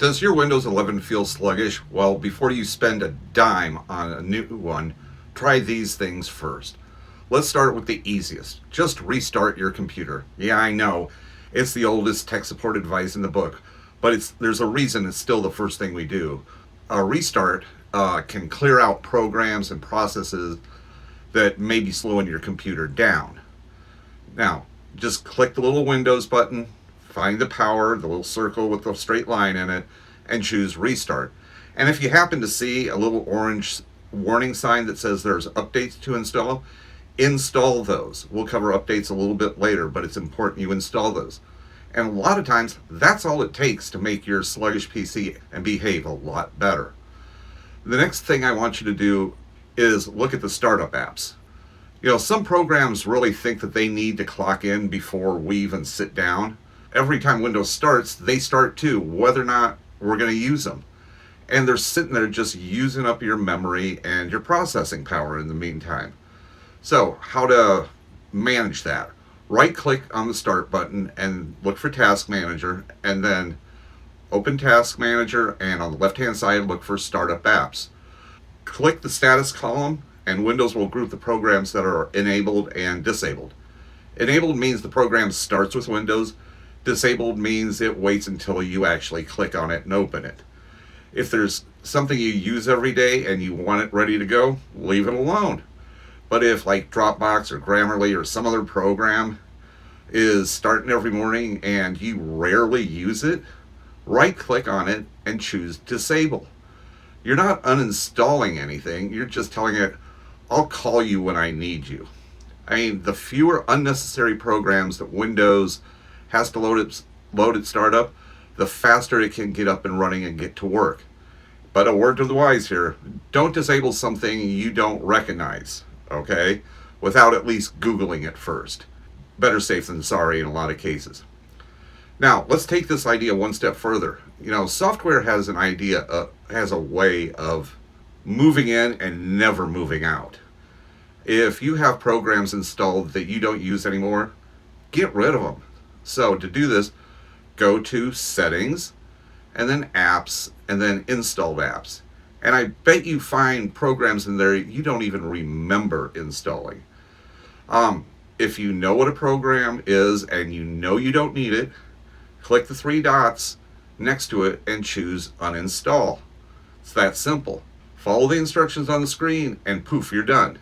Does your Windows 11 feel sluggish? Well, before you spend a dime on a new one, try these things first. Let's start with the easiest. Just restart your computer. Yeah, I know. It's the oldest tech support advice in the book, but there's a reason it's still the first thing we do. A restart can clear out programs and processes that may be slowing your computer down. Now, just click the little Windows button, find the power, the little circle with the straight line in it, and choose Restart. And if you happen to see a little orange warning sign that says there's updates to install those. We'll cover updates a little bit later, but it's important you install those. And a lot of times, that's all it takes to make your sluggish PC and behave a lot better. The next thing I want you to do is look at the startup apps. Some programs really think that they need to clock in before we even sit down. Every time Windows starts, they start too, whether or not we're going to use them. And they're sitting there just using up your memory and your processing power in the meantime. So, how to manage that? Right-click on the Start button and look for Task Manager, and then open Task Manager, and on the left-hand side, look for Startup Apps. Click the status column, and Windows will group the programs that are enabled and disabled. Enabled means the program starts with Windows. Disabled means it waits until you actually click on it and open it. If there's something you use every day and you want it ready to go, leave it alone. But if like Dropbox or Grammarly or some other program is starting every morning and you rarely use it, right-click on it and choose Disable. You're not uninstalling anything, you're just telling it, I'll call you when I need you. The fewer unnecessary programs that Windows has to load its startup, the faster it can get up and running and get to work. But a word to the wise here, don't disable something you don't recognize, okay? Without at least Googling it first. Better safe than sorry in a lot of cases. Now, let's take this idea one step further. Software has has a way of moving in and never moving out. If you have programs installed that you don't use anymore, get rid of them. So to do this, go to Settings, and then Apps, and then Installed Apps. And I bet you find programs in there you don't even remember installing. If you know what a program is and you know you don't need it, click the three dots next to it and choose Uninstall. It's that simple. Follow the instructions on the screen and poof, you're done.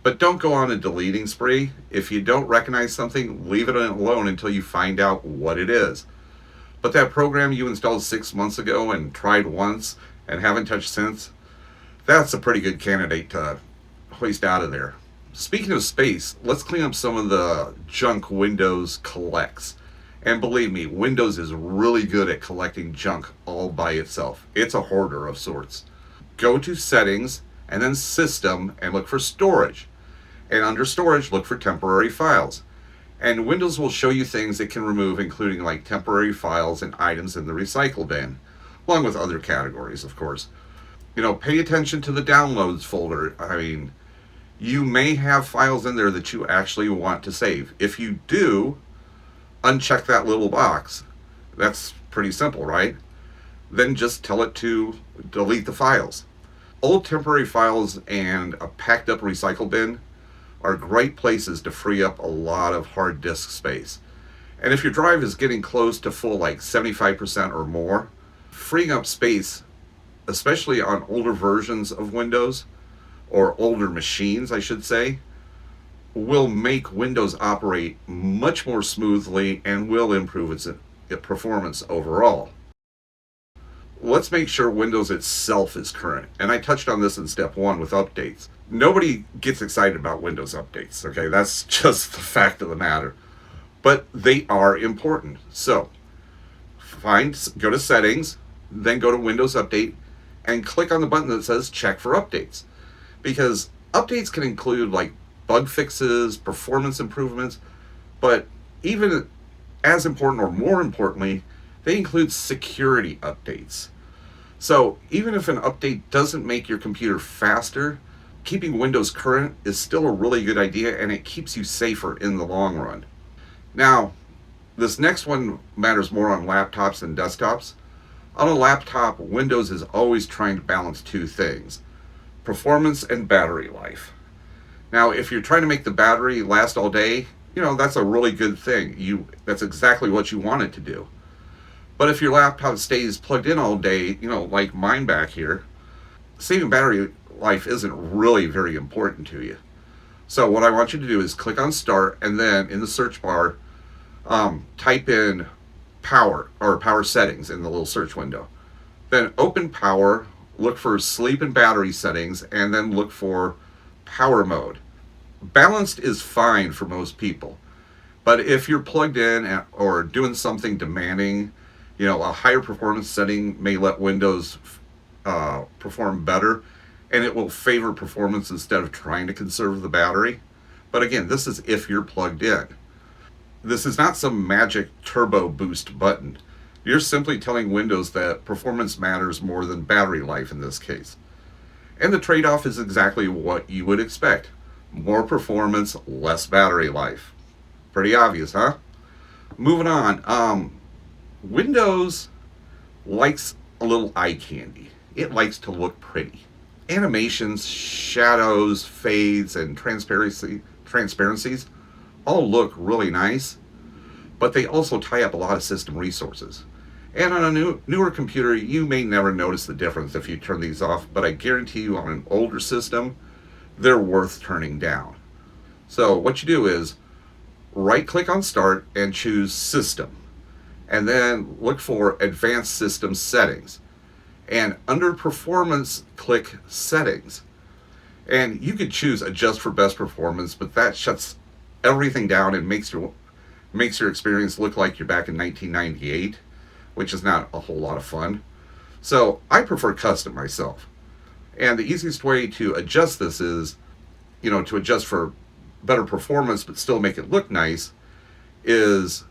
But don't go on a deleting spree. If you don't recognize something, leave it alone until you find out what it is. But that program you installed 6 months ago and tried once and haven't touched since, that's a pretty good candidate to hoist out of there. Speaking of space, let's clean up some of the junk Windows collects. And believe me, Windows is really good at collecting junk all by itself. It's a hoarder of sorts. Go to Settings and then System and look for Storage. And under Storage, look for Temporary Files. And Windows will show you things it can remove, including like temporary files and items in the recycle bin, along with other categories, of course. Pay attention to the Downloads folder. You may have files in there that you actually want to save. If you do, uncheck that little box. That's pretty simple, right? Then just tell it to delete the files. Old temporary files and a packed up recycle bin are great places to free up a lot of hard disk space. And if your drive is getting close to full, like 75% or more, freeing up space, especially on older versions of Windows, or older machines, I should say, will make Windows operate much more smoothly and will improve its performance overall. Let's make sure Windows itself is current. And I touched on this in step 1 with updates. Nobody gets excited about Windows updates, okay? That's just the fact of the matter. But they are important. So, go to Settings, then go to Windows Update, and click on the button that says Check for Updates. Because updates can include like bug fixes, performance improvements, but even as important or more importantly, they include security updates. So even if an update doesn't make your computer faster, keeping Windows current is still a really good idea, and it keeps you safer in the long run. Now, this next one matters more on laptops and desktops, On a laptop, Windows is always trying to balance two things: performance and battery life. Now, if you're trying to make the battery last all day, that's a really good thing. That's exactly what you want it to do. But if your laptop stays plugged in all day, like mine back here, saving battery life isn't really very important to you. So what I want you to do is click on Start, and then in the search bar, type in power or power settings in the little search window. Then open power, look for sleep and battery settings, and then look for power mode. Balanced is fine for most people, but if you're plugged in or doing something demanding, a higher performance setting may let Windows perform better, and it will favor performance instead of trying to conserve the battery. But again, this is if you're plugged in. This is not some magic turbo boost button. You're simply telling Windows that performance matters more than battery life in this case. And the trade-off is exactly what you would expect: more performance, less battery life. Pretty obvious, huh? Moving on. Windows likes a little eye candy. It likes to look pretty. Animations, shadows, fades, and transparencies all look really nice, but they also tie up a lot of system resources. And on a newer computer, you may never notice the difference if you turn these off, but I guarantee you on an older system, they're worth turning down. So what you do is right click on Start and choose System, and then look for Advanced System Settings. And under Performance, click Settings. And you could choose Adjust for Best Performance, but that shuts everything down and makes your experience look like you're back in 1998, which is not a whole lot of fun. So I prefer Custom myself. And the easiest way to adjust this is, to adjust for better performance but still make it look nice, is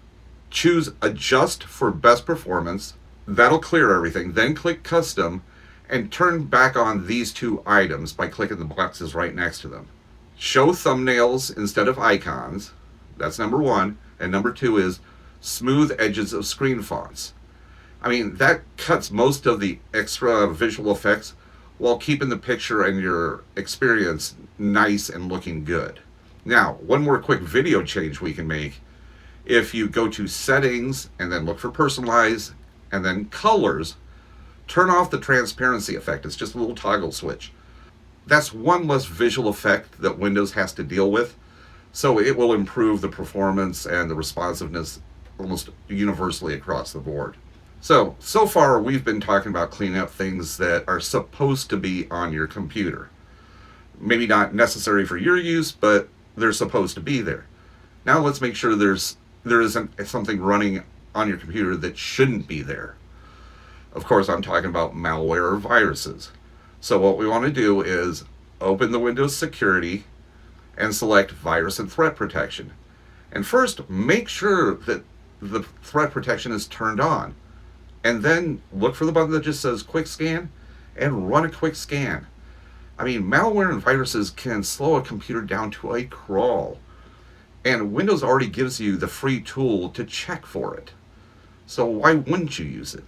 choose Adjust for Best Performance. That'll clear everything. Then click Custom and turn back on these two items by clicking the boxes right next to them. Show thumbnails instead of icons. That's number one. And number two is smooth edges of screen fonts. I mean, that cuts most of the extra visual effects while keeping the picture and your experience nice and looking good. Now, one more quick video change we can make. If you go to Settings and then look for Personalize and then Colors, turn off the transparency effect. It's just a little toggle switch. That's one less visual effect that Windows has to deal with, so it will improve the performance and the responsiveness almost universally across the board. So far we've been talking about cleaning up things that are supposed to be on your computer. Maybe not necessary for your use, but they're supposed to be there. Now let's make sure there isn't something running on your computer that shouldn't be there. Of course, I'm talking about malware or viruses. So what we want to do is open the Windows Security and select Virus and Threat Protection. And first, make sure that the threat protection is turned on. And then look for the button that just says Quick Scan and run a quick scan. I mean, malware and viruses can slow a computer down to a crawl. And Windows already gives you the free tool to check for it. So why wouldn't you use it?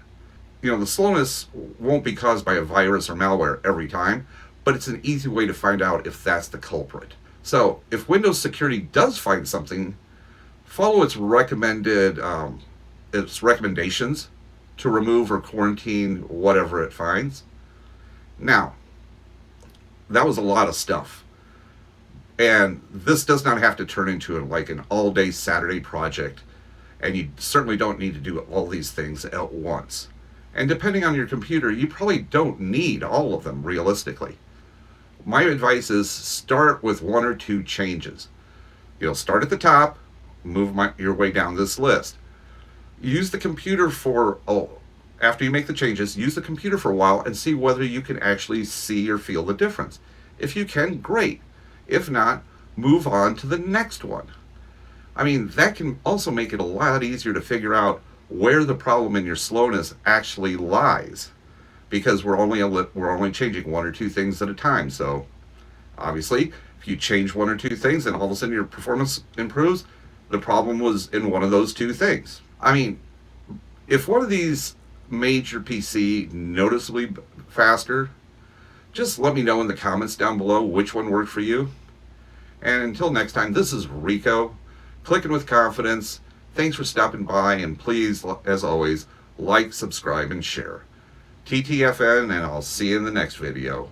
The slowness won't be caused by a virus or malware every time, but it's an easy way to find out if that's the culprit. So if Windows Security does find something, follow its recommendations to remove or quarantine whatever it finds. Now, that was a lot of stuff. And this does not have to turn into an all-day Saturday project, and you certainly don't need to do all these things at once. And depending on your computer, you probably don't need all of them realistically. My advice is start with one or two changes. Start at the top, move your way down this list. Use the computer after you make the changes, use the computer for a while and see whether you can actually see or feel the difference. If you can, great. If not, move on to the next one. I mean, that can also make it a lot easier to figure out where the problem in your slowness actually lies, because we're only changing one or two things at a time. So obviously, if you change one or two things and all of a sudden your performance improves, the problem was in one of those two things. I mean, if one of these made your PC noticeably faster? Just let me know in the comments down below which one worked for you. And until next time, this is Rico, clicking with confidence. Thanks for stopping by, and please, as always, like, subscribe, and share. TTFN, and I'll see you in the next video.